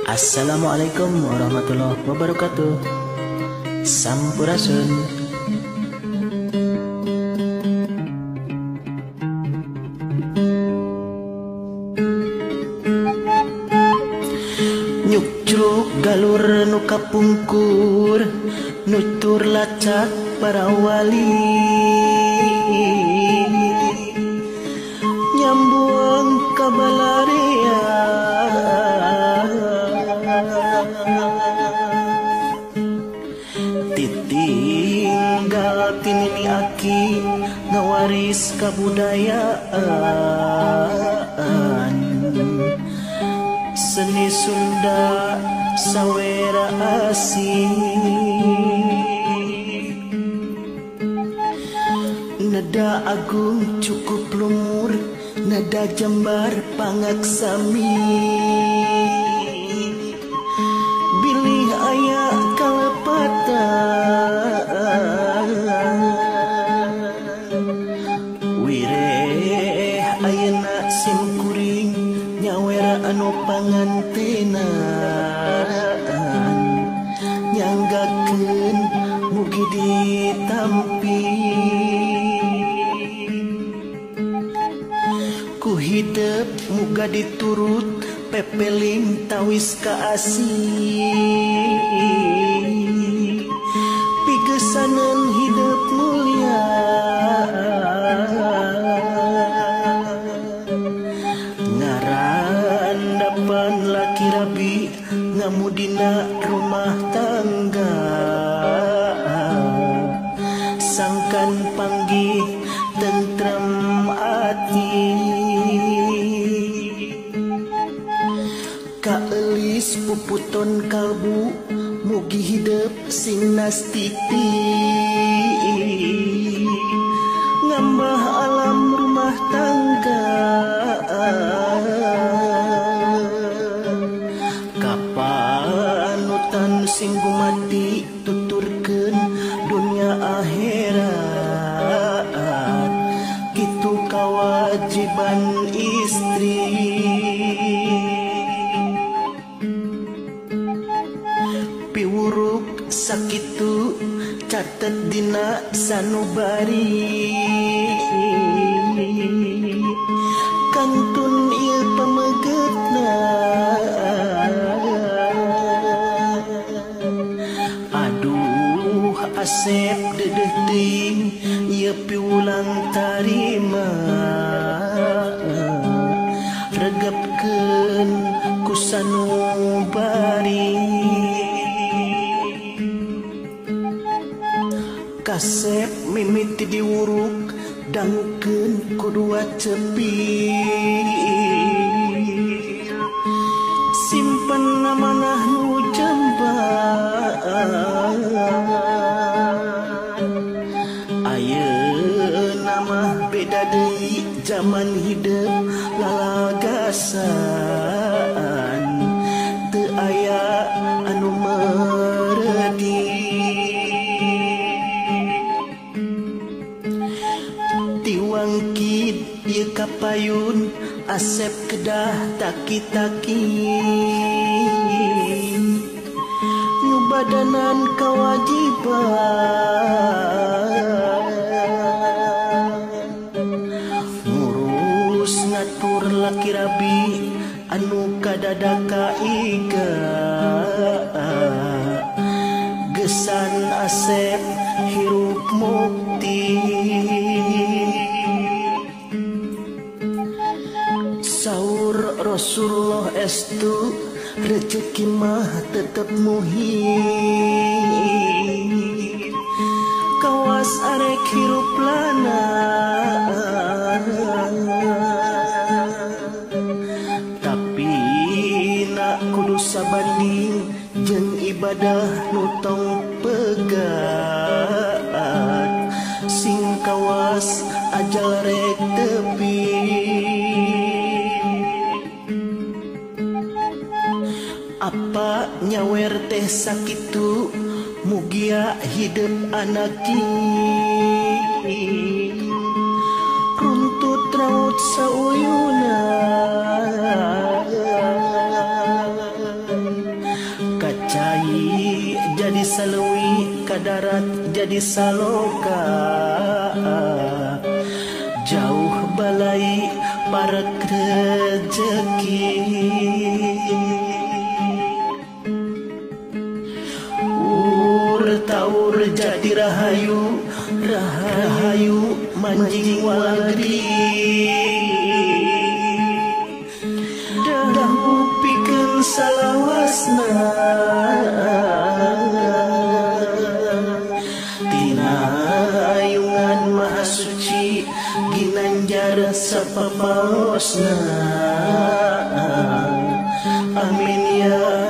Assalamualaikum warahmatullahi wabarakatuh. Sampurasun. Nyuk curug galur nu kapungkur, nutur lacak para wali, nyambung kabalarea. Titinggal tinini aki ngawaris kabudayaan, seni Sunda sawera asih. Nada agung cukup lumur, nada jembar pangaksami, bilih aya kalepatan, wireh ayeuna sim kuring nyawera anu pangantenan, nyanggakeun mugi ditampi ku hidup muga diturut pepeling tawis kaasih, pigesanan hidup mulia ngarandapan laki rabi ngamudina rumah tangga, sangkan panggih tentrem ati, kaelis puputon kalbu mugi hidup sing nastiti, ngambah alam rumah tangga, kapanutan sing gumati tuturkeun dunia akhirat, kitu kawajiban istri. Piwuruk sakitu catet dina sanubari, kantun ieu pamegetna, aduh Asep dedeh teuing ieu piulang tarima, regepkeun ku sanubari. Kasep mimiti diuruk dangkeun ku dua cepir, simpen amanah nu jembar, ayeuna mah beda deui zaman hidup lalagasan, teu aya anu meredi. Tiwangkid ieu kapayun Asep kedah taki-taki, nyubadanan kawajiban, ngurus ngatur laki rabi anu kadadaka iga, gesan Asep hirup mukti, saur Rasulullah estu rezeki mah tetep muhim, kawas arek hirup lana, tapi nak kudu sabanding jeung ibadah nu tong pegat, sing kawas ajal rek tepi. Apa nyawer teh sakitu mugia hidup anaki, runtut raut sauyuna, jadi saloka, jauh balai para rezeki. Taur jadi rahayu, rahayu manjing walagri. Dahu pikeun salawasna tina ayungan maha suci ginanjar sapapaosna. Amin ya